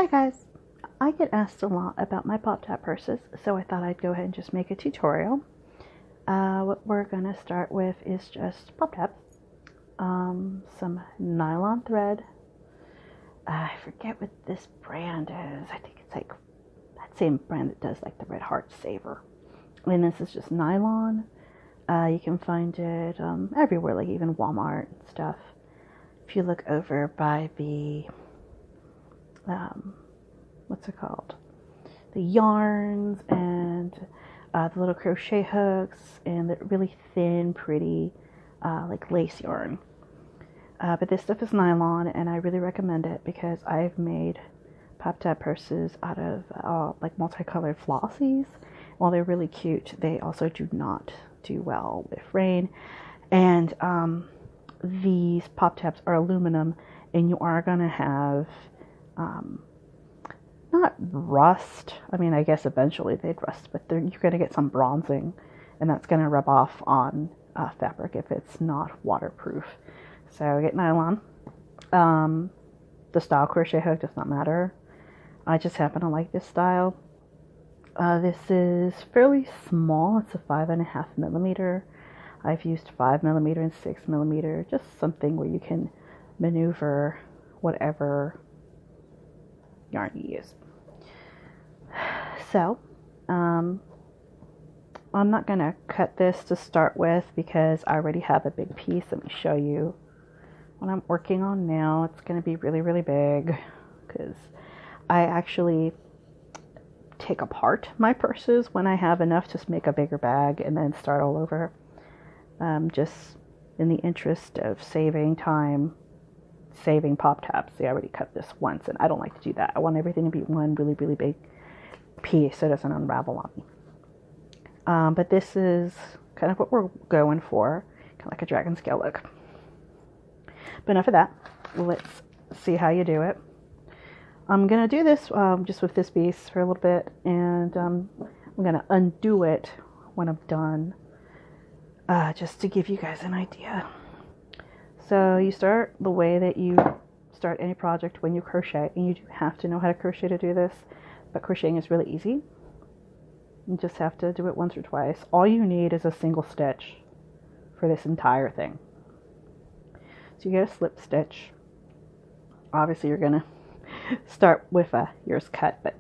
Hi guys! I get asked a lot about my pop tab purses, so I thought I'd go ahead and just make a tutorial. What we're going to start with is just pop tabs, some nylon thread. I forget what this brand is. I think it's like that same brand that does like the Red Heart Saver. And this is just nylon. You can find it everywhere, like even Walmart and stuff. If you look over by the what's it called? The yarns and the little crochet hooks and the really thin, pretty like lace yarn. But this stuff is nylon, and I really recommend it because I've made pop tab purses out of like multicolored flossies. While they're really cute, they also do not do well with rain. And these pop tabs are aluminum, and you are going to have not rust. I mean, I guess eventually they'd rust, but you're going to get some bronzing, and that's going to rub off on fabric if it's not waterproof. So get nylon. The style crochet hook does not matter. I just happen to like this style. This is fairly small. It's a 5.5 millimeter. I've used 5 millimeter and 6 millimeter, just something where you can maneuver whatever yarn you use. So, I'm not going to cut this to start with because I already have a big piece. Let me show you what I'm working on now. It's going to be really, really big because I actually take apart my purses when I have enough to make a bigger bag and then start all over. Just in the interest of saving time, saving pop tabs. See, I already cut this once, and I don't like to do that. I want everything to be one really, really big piece so it doesn't unravel on me. But this is kind of what we're going for, kind of like a dragon scale look. But enough of that. Let's see how you do it. I'm going to do this just with this piece for a little bit, and I'm going to undo it when I'm done, just to give you guys an idea. So you start the way that you start any project when you crochet, and you do have to know how to crochet to do this, but crocheting is really easy. You just have to do it once or twice. All you need is a single stitch for this entire thing. So you get a slip stitch. Obviously you're going to start with yours cut, but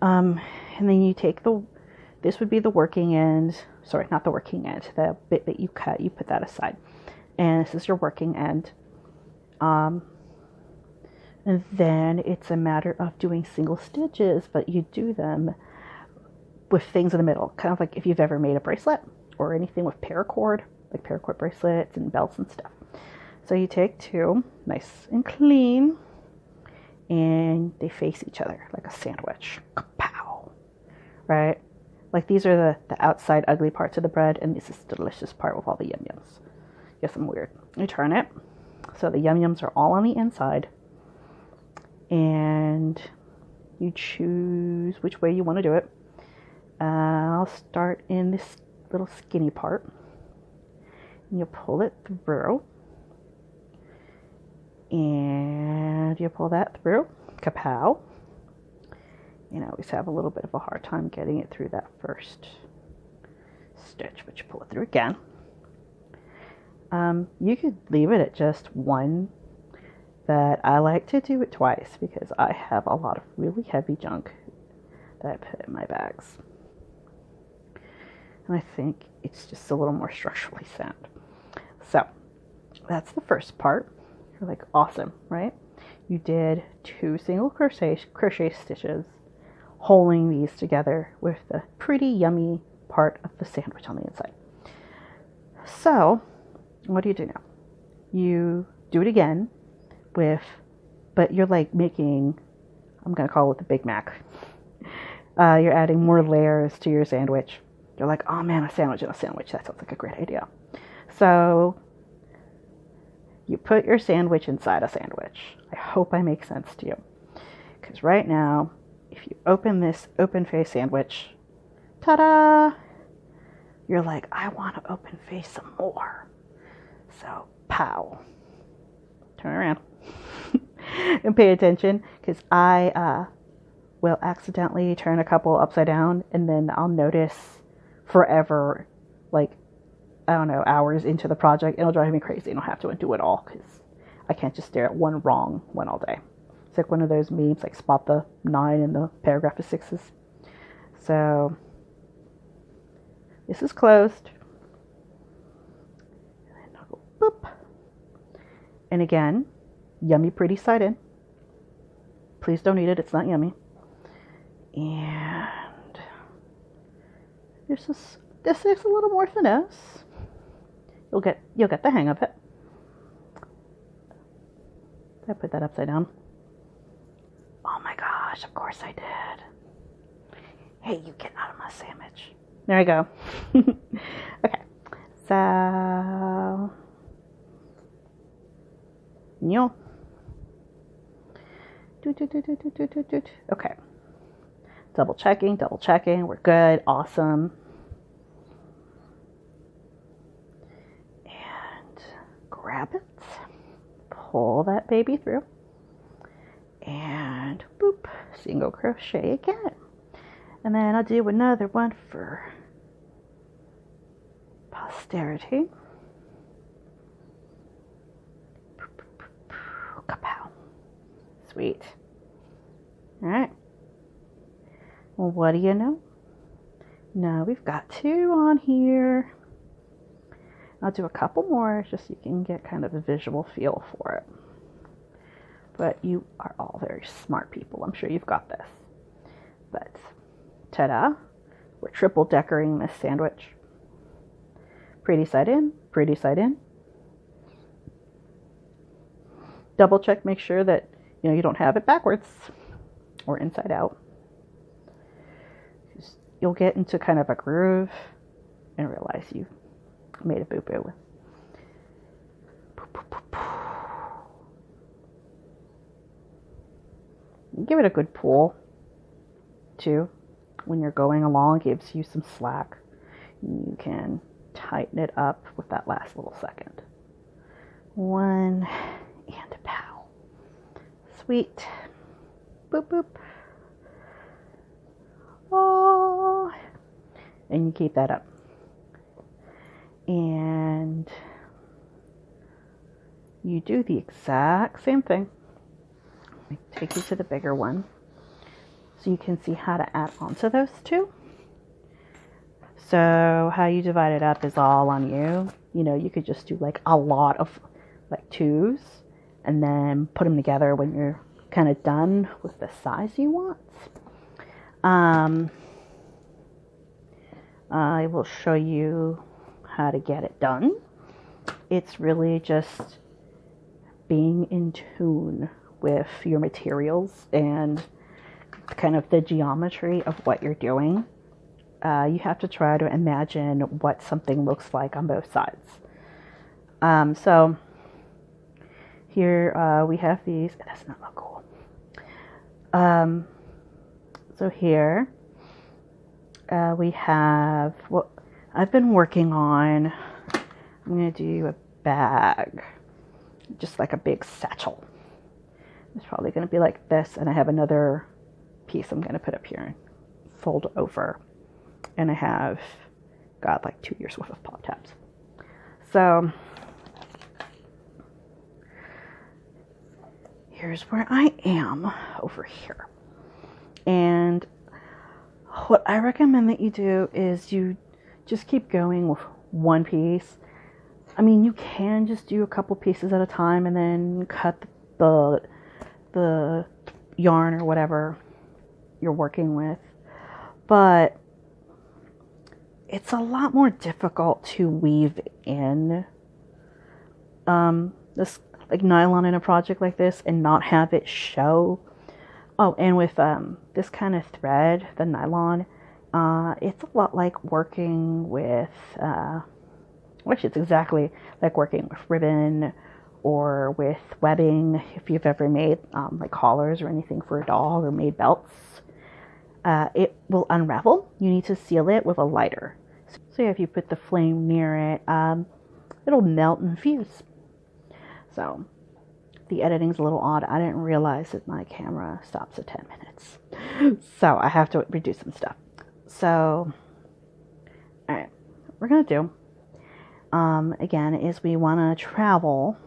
and then you take this would be the working end, sorry, not the working end, the bit that you cut, you put that aside, and this is your working end. And then it's a matter of doing single stitches, but you do them with things in the middle, kind of like if you've ever made a bracelet or anything with paracord, like paracord bracelets and belts and stuff. So you take two, nice and clean, and they face each other like a sandwich. Kapow! Right? Like these are the outside ugly parts of the bread, and this is the delicious part with all the yum-yums. Yes, I'm weird. You turn it, so the yum-yums are all on the inside, and you choose which way you want to do it. I'll start in this little skinny part, and you pull it through, and you pull that through. Kapow! And I always have a little bit of a hard time getting it through that first stitch, but you pull it through again. You could leave it at just one, but I like to do it twice because I have a lot of really heavy junk that I put in my bags. And I think it's just a little more structurally sound. So that's the first part. You're like, awesome, right? You did 2 single crochet stitches holding these together with the pretty yummy part of the sandwich on the inside. So what do you do now? You do it again but you're like making, I'm going to call it the Big Mac. You're adding more layers to your sandwich. You're like, oh man, a sandwich and a sandwich. That sounds like a great idea. So you put your sandwich inside a sandwich. I hope I make sense to you. Because right now, if you open this open face sandwich, ta-da! You're like, I want to open face some more. So, pow. Turn around. and pay attention, because I will accidentally turn a couple upside down, and then I'll notice forever, like, I don't know, hours into the project. It'll drive me crazy, and I'll have to undo it all, because I can't just stare at one wrong one all day. It's like one of those memes, like spot the 9 in the paragraph of 6s. So this is closed. And I'll go boop. And again, yummy pretty side in. Please don't eat it, it's not yummy. And this is a little more finesse. You'll get the hang of it. Did I put that upside down? Oh my gosh, of course I did. Hey, you get out of my sandwich. There I go. Okay, so no. Okay. Double checking. We're good. Awesome. And grab it. Pull that baby through. And boop. Single crochet again. And then I'll do another one for posterity. Kapow. Sweet. Alright. Well, what do you know? Now we've got 2 on here. I'll do a couple more just so you can get kind of a visual feel for it. But you are all very smart people. I'm sure you've got this. But ta-da. We're triple decorating this sandwich. Pretty side in, pretty side in. Double check, make sure that you don't have it backwards or inside out. You'll get into kind of a groove and realize you made a boo-boo. Give it a good pull too. When you're going along, it gives you some slack. You can tighten it up with that last little second. 1 and a pow. Sweet. Boop boop. Oh. And you keep that up. And you do the exact same thing. Let me take you to the bigger one so you can see how to add on to those 2. So how you divide it up is all on you. You could just do like a lot of like 2s and then put them together when you're kind of done with the size you want. I will show you how to get it done. It's really just being in tune with your materials and kind of the geometry of what you're doing. You have to try to imagine what something looks like on both sides. So here we have these. It does not look cool. So here we have what I've been working on. I'm going to do a bag, just like a big satchel. It's probably going to be like this, and I have another piece I'm going to put up here and fold over. And I have got like 2 years worth of pop tabs. So here's where I am over here. And what I recommend that you do is you just keep going with one piece. I mean, you can just do a couple pieces at a time and then cut the yarn or whatever you're working with. But it's a lot more difficult to weave in this like nylon in a project like this and not have it show. Oh, and with this kind of thread, the nylon, it's a lot like working with, actually it's exactly like working with ribbon or with webbing. If you've ever made like collars or anything for a doll or made belts, it will unravel. You need to seal it with a lighter. So if you put the flame near it, it'll melt and fuse. So the editing's a little odd. I didn't realize that my camera stops at 10 minutes. So I have to reduce some stuff. So, alright, what we're going to do, again, is we want to travel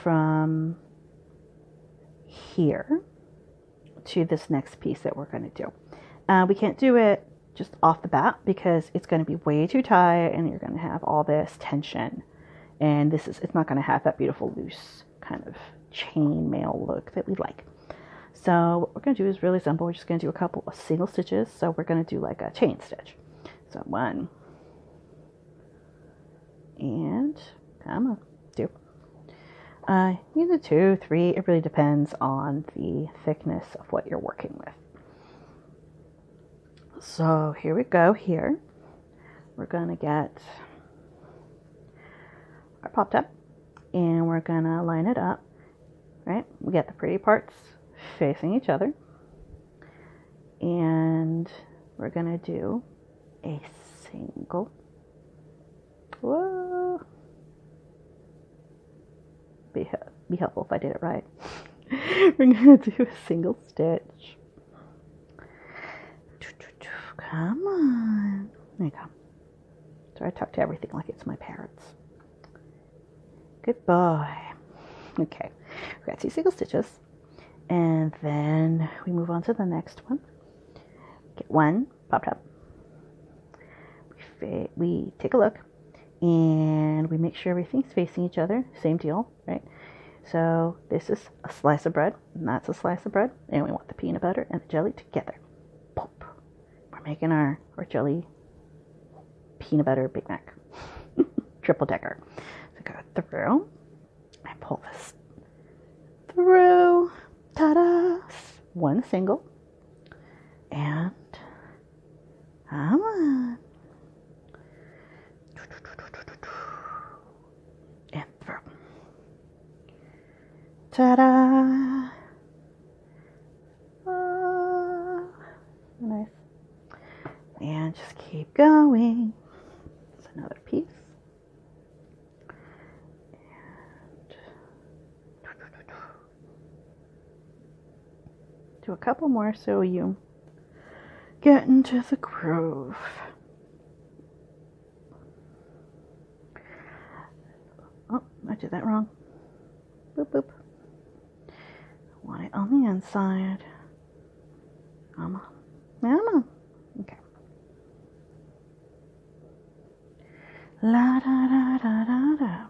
from here to this next piece that we're going to do. We can't do it just off the bat because it's going to be way too tight and you're going to have all this tension. And it's not going to have that beautiful loose kind of chain mail look that we like. So what we're going to do is really simple. We're just going to do a couple of single stitches. So we're going to do like a chain stitch. So 1 and come on, 2. Either 2, 3. It really depends on the thickness of what you're working with. So here we go. Here we're going to get our pop tab and we're going to line it up, right? We get the pretty parts facing each other and we're going to do a single, whoa, be helpful if I did it right. We're going to do a single stitch. Come on. There you go. So I talk to everything like it's my parrots. Good boy. Okay. We got 2 single stitches. And then we move on to the next one. Get 1 pop tab. We take a look. And we make sure everything's facing each other. Same deal, right? So this is a slice of bread. And that's a slice of bread. And we want the peanut butter and the jelly together. Pop. We're making our jelly peanut butter Big Mac. Triple decker. So go through and pull this through. Ta-da! 1 single. And come on. And through. Ta-da! Oh, nice. And just keep going. It's another piece. Do a couple more so you get into the groove. Oh, I did that wrong. Boop, boop. I want it on the inside. Come on. Come on. Okay. La da da da da da.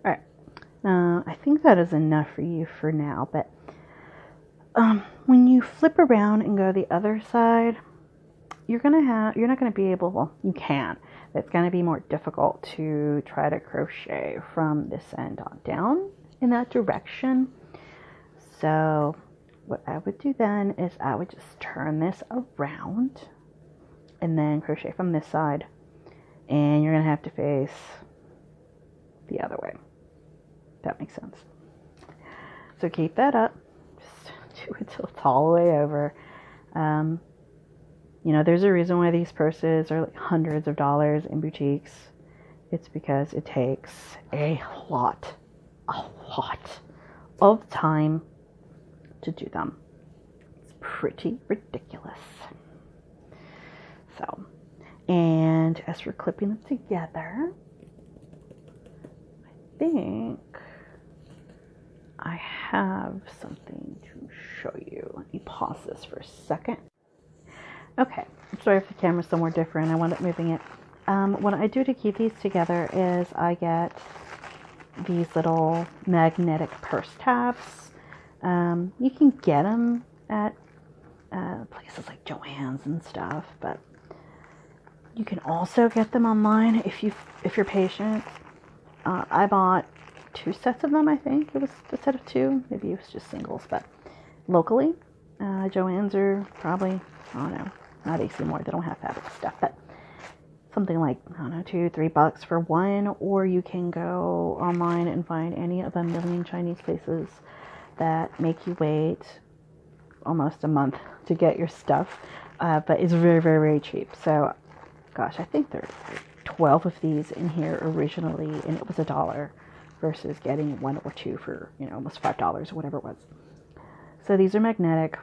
Alright, I think that is enough for you for now, but when you flip around and go the other side, you're not gonna be able, well, you can, but it's gonna be more difficult to try to crochet from this end on down in that direction. So what I would do then is I would just turn this around and then crochet from this side, and you're gonna have to face the other way. That makes sense. So keep that up. Just do it till it's all the way over. You know, there's a reason why these purses are like hundreds of dollars in boutiques. it's because it takes a lot of time to do them. It's pretty ridiculous. So, and as for clipping them together, I think I have something to show you. Let me pause this for a second. Okay, I'm sorry if the camera's somewhere different. I wound up moving it. What I do to keep these together is I get these little magnetic purse tabs. You can get them at places like Joann's and stuff, but you can also get them online if you're patient. I bought 2 sets of them. I think it was a set of 2. Maybe it was just singles, but locally, Joann's are probably, I don't know, not AC more. They don't have fabric stuff, but something like, I don't know, $2-3 for one, or you can go online and find any of a million Chinese places that make you wait almost a month to get your stuff, but it's very, very, very cheap. So, gosh, I think there are 12 of these in here originally, and it was $1 versus getting 1 or 2 for, almost $5 or whatever it was. So these are magnetic.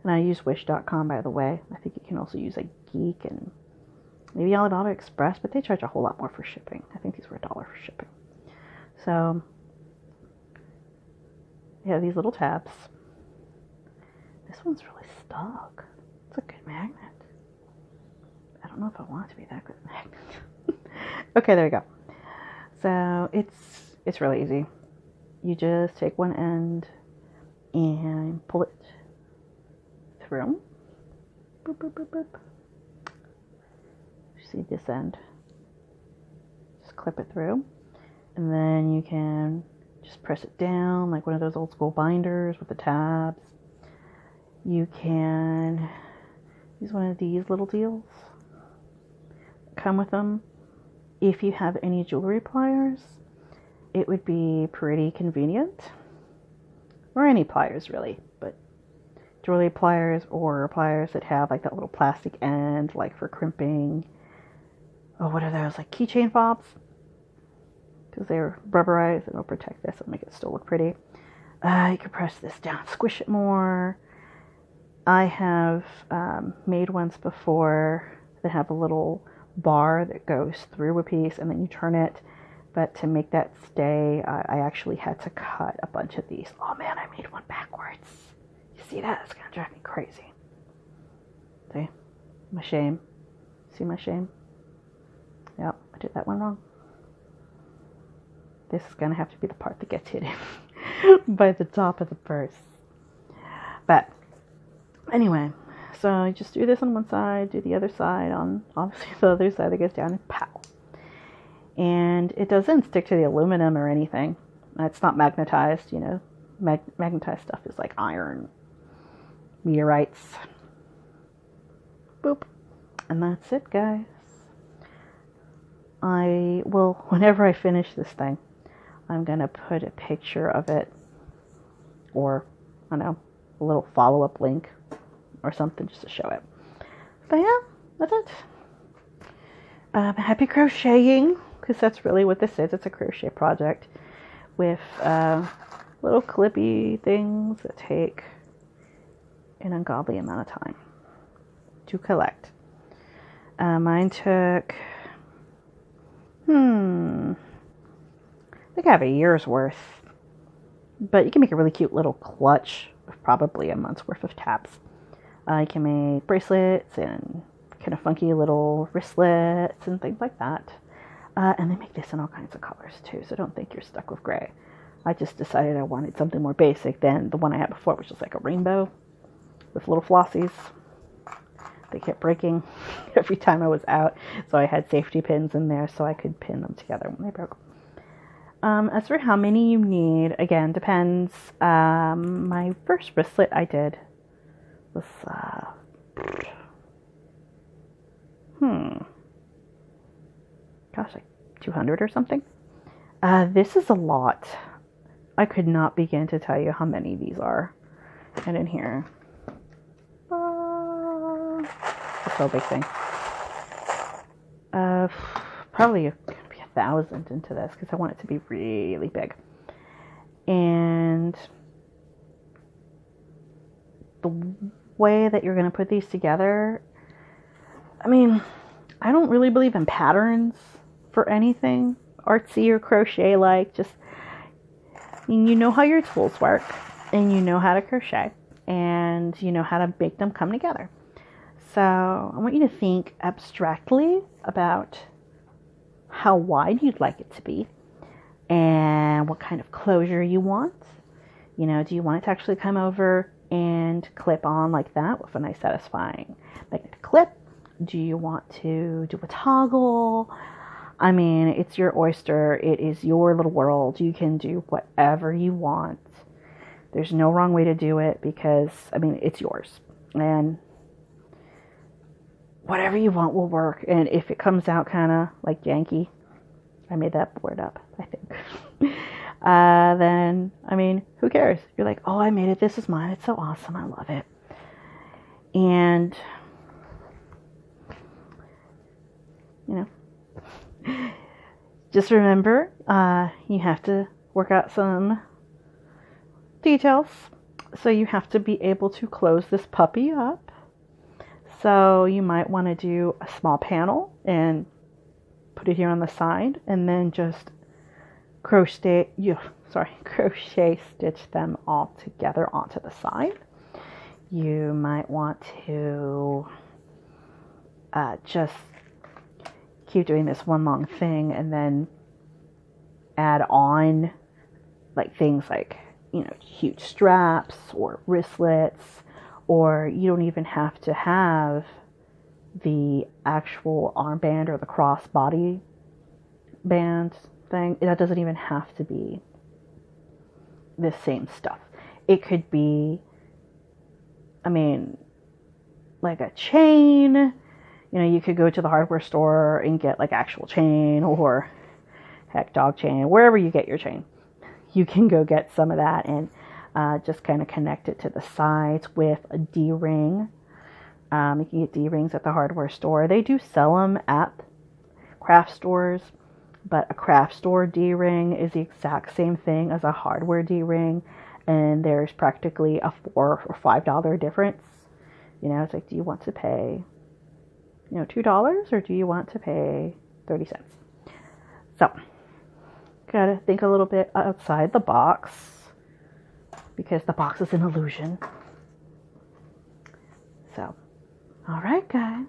And I use Wish.com, by the way. I think you can also use Geek and maybe Alibaba Express, but they charge a whole lot more for shipping. I think these were $1 for shipping. So, you have these little tabs. This one's really stuck. It's a good magnet. I don't know if I want it to be that good magnet. Okay, there we go. So, it's really easy. You just take one end and pull it through. Boop, boop, boop, boop. See this end. Just clip it through. And then you can just press it down like one of those old school binders with the tabs. You can use one of these little deals. Come with them. If you have any jewelry pliers, it would be pretty convenient. Or any pliers, really. But jewelry pliers or pliers that have like that little plastic end, like for crimping. Oh, what are those? Like keychain fobs? Because they're rubberized and they'll protect this and make it still look pretty. You can press this down, squish it more. I have made ones before that have a little bar that goes through a piece and then you turn it. But to make that stay, I actually had to cut a bunch of these. Oh man, I made one backwards. You see that? It's going to drive me crazy. See? My shame. See my shame? Yep, I did that one wrong. This is going to have to be the part that gets hidden by the top of the purse. But anyway, so you just do this on one side, do the other side on obviously the other side that goes down, and pow. And it doesn't stick to the aluminum or anything. It's not magnetized, magnetized stuff is like iron, meteorites. Boop. And that's it, guys. I will, whenever I finish this thing, I'm going to put a picture of it, or, I don't know, a little follow-up link or something just to show it. But yeah, that's it. Happy crocheting, because that's really what this is. It's a crochet project with little clippy things that take an ungodly amount of time to collect. Mine took, I think I have a year's worth, but you can make a really cute little clutch with probably a month's worth of tabs. You can make bracelets and kind of funky little wristlets and things like that. And they make this in all kinds of colors too, so don't think you're stuck with gray. I just decided I wanted something more basic than the one I had before, which was like a rainbow with little flossies. They kept breaking every time I was out, so I had safety pins in there so I could pin them together when they broke. As for how many you need, again, depends. My first wristlet I did was, gosh, like 200 or something. This is a lot. I could not begin to tell you how many these are. And in here, this whole big thing. have probably 1,000 into this because I want it to be really big. And the way that you're going to put these together, I mean, I don't really believe in patterns for anything artsy or crochet like. Just, I mean, you know how your tools work, and you know how to crochet, and you know how to make them come together. So I want you to think abstractly about how wide you'd like it to be and what kind of closure you want. You know, do you want it to actually come over and clip on like that with a nice satisfying magnetic clip? Do you want to do a toggle? I mean, it's your oyster. It is your little world. You can do whatever you want. There's no wrong way to do it because, I mean, it's yours. And whatever you want will work. And if it comes out kind of like janky, I made that word up, I think. Then, I mean, who cares? You're like, oh, I made it. This is mine. It's so awesome. I love it. And, you know, just remember, you have to work out some details. So you have to be able to close this puppy up. So you might want to do a small panel and put it here on the side, and then just crochet stitch them all together onto the side. You might want to just keep doing this one long thing and then add on like things like, you know, huge straps or wristlets, or you don't even have to have the actual armband or the crossbody band thing. That doesn't even have to be the same stuff. It could be, I mean, like a chain. You know, you could go to the hardware store and get like actual chain, or heck, dog chain, wherever you get your chain. You can go get some of that and just kind of connect it to the sides with a D-ring. You can get D-rings at the hardware store. They do sell them at craft stores, but a craft store D-ring is the exact same thing as a hardware D-ring, and there's practically a $4 or $5 difference. You know, it's like, do you want to pay, you know, $2, or do you want to pay 30 cents? So, gotta think a little bit outside the box, because the box is an illusion. So, alright guys,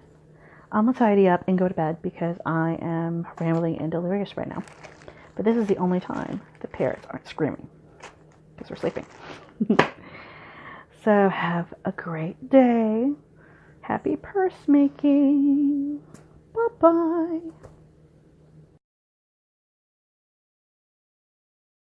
I'm gonna tidy up and go to bed because I am rambling and delirious right now. But this is the only time the parrots aren't screaming, because we're sleeping. So have a great day. Happy purse making. Bye bye.